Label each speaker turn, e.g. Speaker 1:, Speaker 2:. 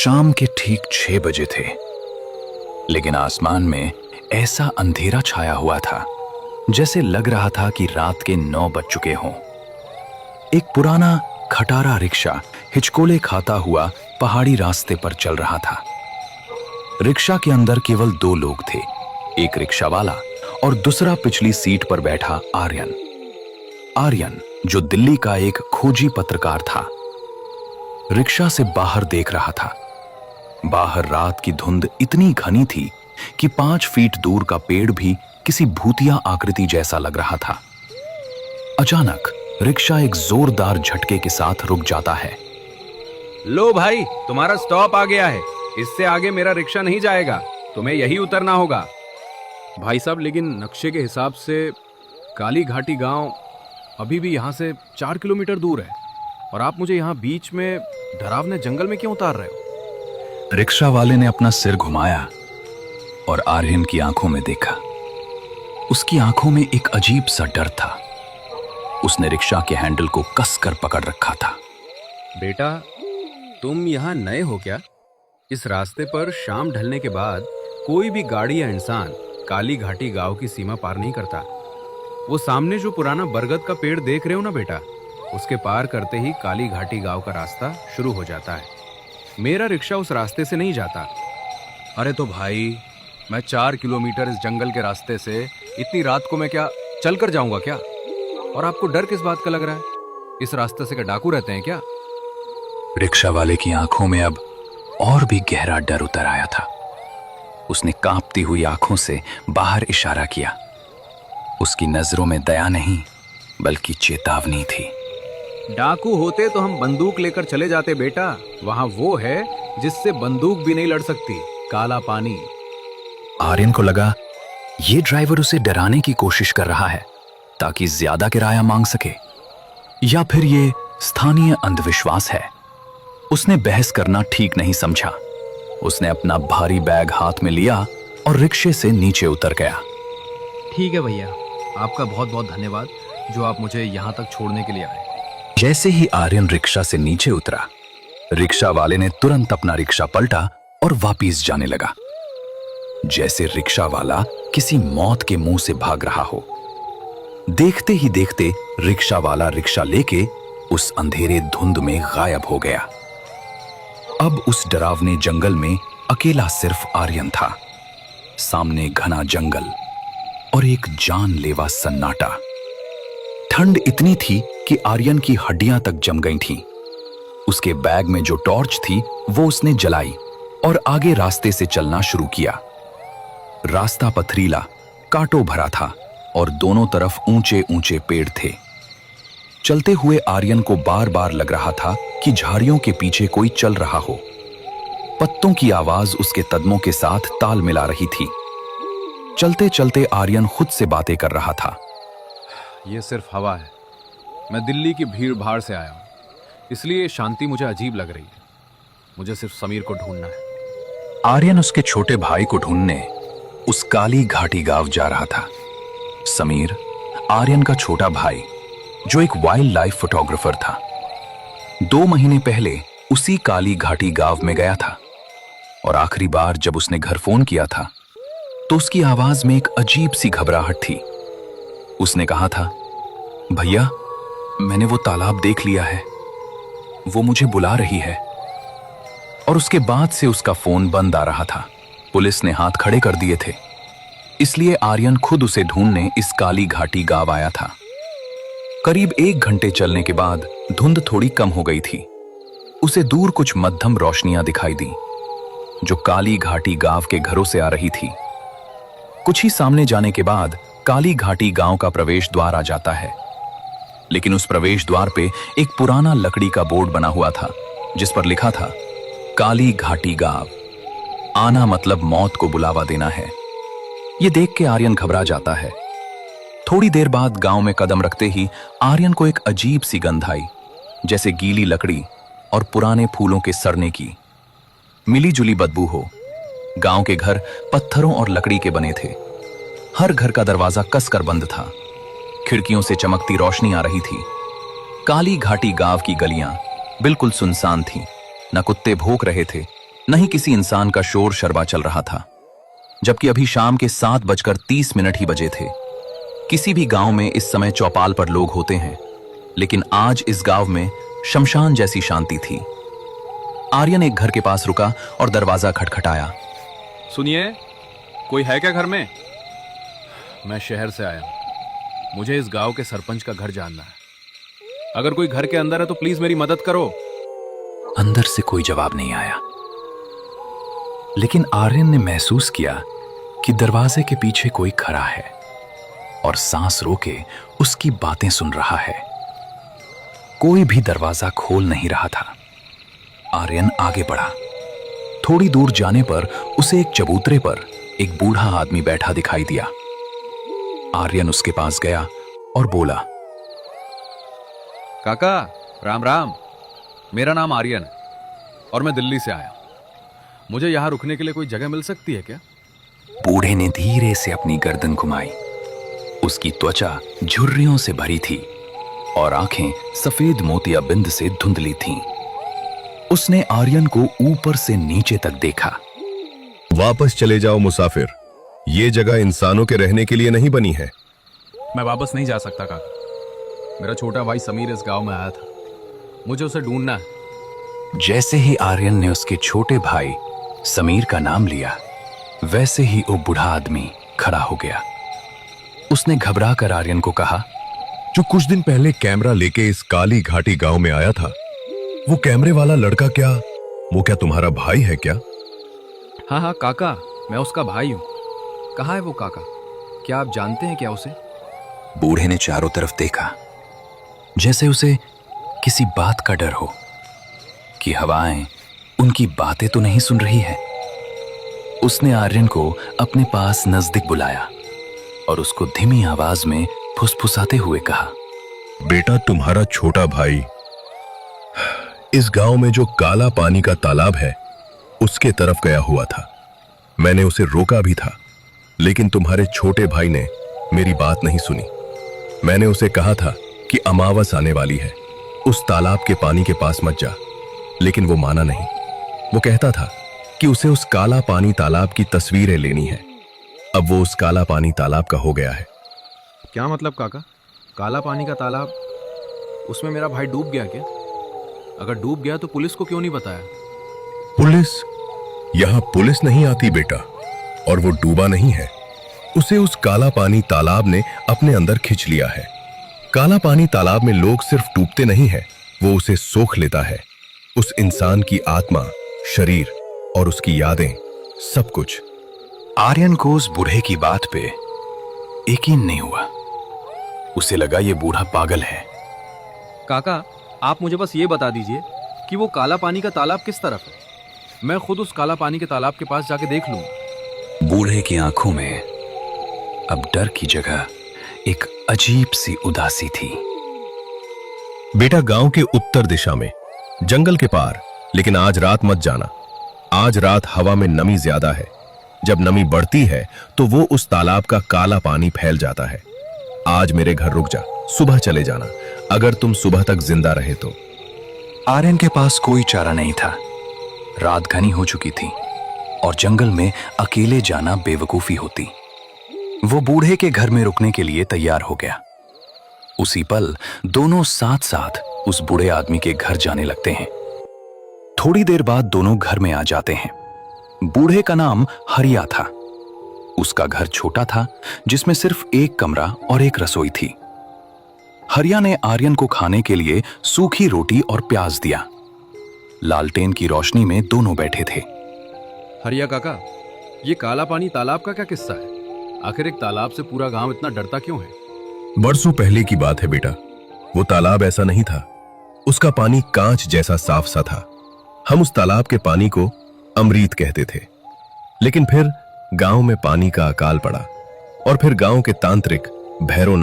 Speaker 1: शाम के ठीक 6 बजे थे, लेकिन आसमान में ऐसा अंधेरा छाया हुआ था जैसे लग रहा था कि रात के 9 बज चुके हों। एक पुराना खटारा रिक्शा हिचकोले खाता हुआ पहाड़ी रास्ते पर चल रहा था। रिक्शा के अंदर केवल 2 लोग थे, एक रिक्शा वाला और दूसरा पिछली सीट पर बैठा आर्यन। आर्यन जो दिल्ली का एक खोजी पत्रकार था, रिक्शा से बाहर देख रहा था। बाहर रात की धुंध इतनी घनी थी कि 5 फीट दूर का पेड़ भी किसी भूतिया आकृति जैसा लग रहा था। अचानक रिक्शा एक जोरदार झटके के साथ रुक जाता है।
Speaker 2: लो भाई, तुम्हारा स्टॉप आ गया है। इससे आगे मेरा रिक्शा नहीं जाएगा, तुम्हें यही उतरना होगा। भाई साहब, लेकिन नक्शे के हिसाब से काली घाटी गांव अभी भी यहाँ से 4 किलोमीटर दूर है, और आप मुझे यहाँ बीच में डरावने जंगल में क्यों उतार रहे हो?
Speaker 1: रिक्शा वाले ने अपना सिर घुमाया और आर्यन की आंखों में देखा। उसकी आंखों में एक अजीब सा डर था। उसने रिक्शा के हैंडल को कसकर पकड़ रखा था।
Speaker 2: बेटा, तुम यहाँ नए हो क्या? इस रास्ते पर शाम ढलने के बाद कोई भी गाड़ी या इंसान काली घाटी गांव की सीमा पार नहीं करता। वो सामने जो पुराना बरगद का पेड़ देख रहे हो ना बेटा, उसके पार करते ही काली घाटी गांव का रास्ता शुरू हो जाता है। मेरा रिक्शा उस रास्ते से नहीं जाता। अरे तो भाई, मैं 4 किलोमीटर इस जंगल के रास्ते से इतनी रात को मैं क्या चल कर जाऊंगा क्या? और आपको डर किस बात का लग रहा है? इस रास्ते से क्या डाकू रहते हैं क्या?
Speaker 1: रिक्शा वाले की आंखों में अब और भी गहरा डर उतर आया था। उसने कांपती हुई आंखों से बाहर इशारा किया। उसकी नजरों में दया नहीं बल्कि चेतावनी थी।
Speaker 2: डाकू होते तो हम बंदूक लेकर चले जाते बेटा। वहां वो है जिससे बंदूक भी नहीं लड़ सकती, काला पानी।
Speaker 1: आर्यन को लगा ये ड्राइवर उसे डराने की कोशिश कर रहा है ताकि ज्यादा किराया मांग सके, या फिर ये स्थानीय अंधविश्वास है। उसने बहस करना ठीक नहीं समझा। उसने अपना भारी बैग हाथ में लिया और रिक्शे से नीचे उतर गया।
Speaker 2: ठीक है भैया, आपका बहुत बहुत धन्यवाद जो आप मुझे यहाँ तक छोड़ने के लिए आए।
Speaker 1: जैसे ही आर्यन रिक्शा से नीचे उतरा, रिक्शा वाले ने तुरंत अपना रिक्शा पलटा और वापस जाने लगा, जैसे रिक्शा वाला किसी मौत के मुंह से भाग रहा हो। देखते ही देखते रिक्शा वाला रिक्शा लेके उस अंधेरे धुंध में गायब हो गया। अब उस डरावने जंगल में अकेला सिर्फ आर्यन था। सामने घना जंगल और एक जानलेवा सन्नाटा। ठंड इतनी थी कि आर्यन की हड्डियां तक जम गई थीं। उसके बैग में जो टॉर्च थी वो उसने जलाई और आगे रास्ते से चलना शुरू किया। रास्ता पथरीला, कांटों भरा था और दोनों तरफ ऊंचे ऊंचे पेड़ थे। चलते हुए आर्यन को बार बार लग रहा था कि झाड़ियों के पीछे कोई चल रहा हो। पत्तों की आवाज उसके कदमों के साथ ताल मिला रही थी। चलते चलते आर्यन खुद से बातें कर रहा था।
Speaker 2: ये सिर्फ हवा है। मैं दिल्ली की भीड़ भाड़ से आया हूँ, इसलिए शांति मुझे अजीब लग रही है। मुझे सिर्फ समीर को ढूंढना है।
Speaker 1: आर्यन उसके छोटे भाई को ढूंढने उस काली घाटी गांव जा रहा था। समीर आर्यन का छोटा भाई, जो एक वाइल्ड लाइफ फोटोग्राफर था, 2 महीने पहले उसी काली घाटी गांव में गया था। और आखिरी बार जब उसने घर फोन किया था तो उसकी आवाज में एक अजीब सी घबराहट थी। उसने कहा था, भैया, मैंने वो तालाब देख लिया है, वो मुझे बुला रही है। और उसके बाद से उसका फोन बंद आ रहा था। पुलिस ने हाथ खड़े कर दिए थे, इसलिए आर्यन खुद उसे ढूंढने इस काली घाटी गांव आया था। करीब 1 घंटे चलने के बाद धुंध थोड़ी कम हो गई थी। उसे दूर कुछ मध्यम रोशनियां दिखाई दी जो काली घाटी गांव के घरों से आ रही थी। कुछ ही सामने जाने के बाद काली घाटी गांव का प्रवेश द्वार आ जाता है, लेकिन उस प्रवेश द्वार पे एक पुराना लकड़ी का बोर्ड बना हुआ था जिस पर लिखा था, काली घाटी गांव, आना मतलब मौत को बुलावा देना है। यह देख के आर्यन घबरा जाता है। थोड़ी देर बाद गांव में कदम रखते ही आर्यन को एक अजीब सी गंध आई, जैसे गीली लकड़ी और पुराने फूलों के सड़ने की मिली जुली बदबू हो। गांव के घर पत्थरों और लकड़ी के बने थे। हर घर का दरवाजा कसकर बंद था। खिड़कियों से चमकती रोशनी आ रही थी। काली घाटी गांव की गलियां बिल्कुल सुनसान थीं। न कुत्ते भौंक रहे थे, न ही किसी इंसान का शोर शरबा चल रहा था। जबकि अभी शाम के 7:30 ही बजे थे। किसी भी गांव में इस समय चौपाल पर लोग होते हैं, लेकिन आज इस गांव में शमशान जैसी शांति थी। आर्यन एक घर के पास रुका और दरवाजा खटखटाया।
Speaker 2: सुनिए, कोई है क्या घर में? मैं शहर से आया हूं। मुझे इस गांव के सरपंच का घर जानना है। अगर कोई घर के अंदर है तो प्लीज मेरी मदद करो।
Speaker 1: अंदर से कोई जवाब नहीं आया, लेकिन आर्यन ने महसूस किया कि दरवाजे के पीछे कोई खड़ा है और सांस रोके उसकी बातें सुन रहा है। कोई भी दरवाजा खोल नहीं रहा था। आर्यन आगे बढ़ा। थोड़ी दूर जाने पर उसे एक चबूतरे पर एक बूढ़ा आदमी बैठा दिखाई दिया। आर्यन उसके पास गया और बोला,
Speaker 2: काका, राम राम। मेरा नाम आर्यन है और मैं दिल्ली से आया हूं। मुझे यहां रुकने के लिए कोई जगह मिल सकती है क्या?
Speaker 1: बूढ़े ने धीरे से अपनी गर्दन घुमाई। उसकी त्वचा झुर्रियों से भरी थी और आंखें सफेद मोतिया बिंद से धुंधली थीं। उसने आर्यन को ऊपर से नीचे तक देखा।
Speaker 3: वापस चले जाओ मुसाफिर, ये जगह इंसानों के रहने के लिए नहीं बनी है।
Speaker 2: मैं वापस नहीं जा सकता काका। मेरा छोटा भाई समीर इस गांव में आया था। मुझे उसे ढूंढना है।
Speaker 1: जैसे ही आर्यन ने उसके छोटे भाई समीर का नाम लिया, वैसे ही वो बूढ़ा आदमी खड़ा हो गया। उसने घबरा कर आर्यन को कहा,
Speaker 3: जो कुछ दिन पहले कैमरा लेके इस काली घाटी गांव में आया था, वो कैमरे वाला लड़का वो क्या तुम्हारा भाई है क्या?
Speaker 2: हाँ हाँ काका, मैं उसका भाई हूं। कहाँ है वो काका? क्या आप जानते हैं क्या उसे?
Speaker 1: बूढ़े ने चारों तरफ देखा, जैसे उसे किसी बात का डर हो कि हवाएं उनकी बातें तो नहीं सुन रही है। उसने आर्यन को अपने पास नजदीक बुलाया और उसको धीमी आवाज में फुसफुसाते हुए कहा,
Speaker 3: बेटा, तुम्हारा छोटा भाई इस गांव में जो काला पानी का तालाब है उसके तरफ गया हुआ था। मैंने उसे रोका भी था, लेकिन तुम्हारे छोटे भाई ने मेरी बात नहीं सुनी। मैंने उसे कहा था कि अमावस आने वाली है, उस तालाब के पानी के पास मत जा, लेकिन वो माना नहीं। वो कहता था कि उसे उस काला पानी तालाब की तस्वीरें लेनी है। अब वो उस काला पानी तालाब का हो गया है।
Speaker 2: क्या मतलब काका? काला पानी का तालाब? उसमें मेरा भाई डूब गया क्या? अगर डूब गया तो पुलिस को क्यों नहीं बताया?
Speaker 3: पुलिस? यहां पुलिस नहीं आती बेटा, और वो डूबा नहीं है। उसे उस काला पानी तालाब ने अपने अंदर खींच लिया है। काला पानी तालाब में लोग सिर्फ डूबते नहीं हैं, वो उसे सोख लेता है। उस इंसान की आत्मा, शरीर और उसकी यादें, सब कुछ।
Speaker 1: आर्यन को उस बूढ़े की बात पे यकीन नहीं हुआ। उसे लगा ये बूढ़ा पागल है।
Speaker 2: काका, आप मुझे बस ये बता दीजिए कि वो काला पानी का तालाब किस तरफ है। मैं खुद उस काला पानी के तालाब के पास जाके देख लूंगा।
Speaker 1: बूढ़े की आंखों में अब डर की जगह एक अजीब सी उदासी थी।
Speaker 3: बेटा, गांव के उत्तर दिशा में जंगल के पार, लेकिन आज रात मत जाना। आज रात हवा में नमी ज्यादा है। जब नमी बढ़ती है तो वो उस तालाब का काला पानी फैल जाता है। आज मेरे घर रुक जा, सुबह चले जाना, अगर तुम सुबह तक जिंदा रहे तो।
Speaker 1: आर्यन के पास कोई चारा नहीं था। रात घनी हो चुकी थी और जंगल में अकेले जाना बेवकूफी होती। वो बूढ़े के घर में रुकने के लिए तैयार हो गया। उसी पल दोनों साथ साथ उस बूढ़े आदमी के घर जाने लगते हैं। थोड़ी देर बाद दोनों घर में आ जाते हैं। बूढ़े का नाम हरिया था। उसका घर छोटा था, जिसमें सिर्फ एक कमरा और एक रसोई थी। हरिया ने आर्यन को खाने के लिए सूखी रोटी और प्याज दिया। लालटेन की रोशनी में दोनों बैठे थे।
Speaker 2: हरिया काका, ये काला पानी तालाब का क्या किस्सा है? आखिर एक तालाब से पूरा गांव इतना डरता क्यों है?
Speaker 3: बरसों पहले की बात है बेटा। वो तालाब ऐसा नहीं था। उसका पानी कांच जैसा साफ सा था। हम उस तालाब के पानी को अमृत कहते थे। लेकिन फिर गांव में पानी का अकाल पड़ा और फिर गांव के तांत्रिक भैरव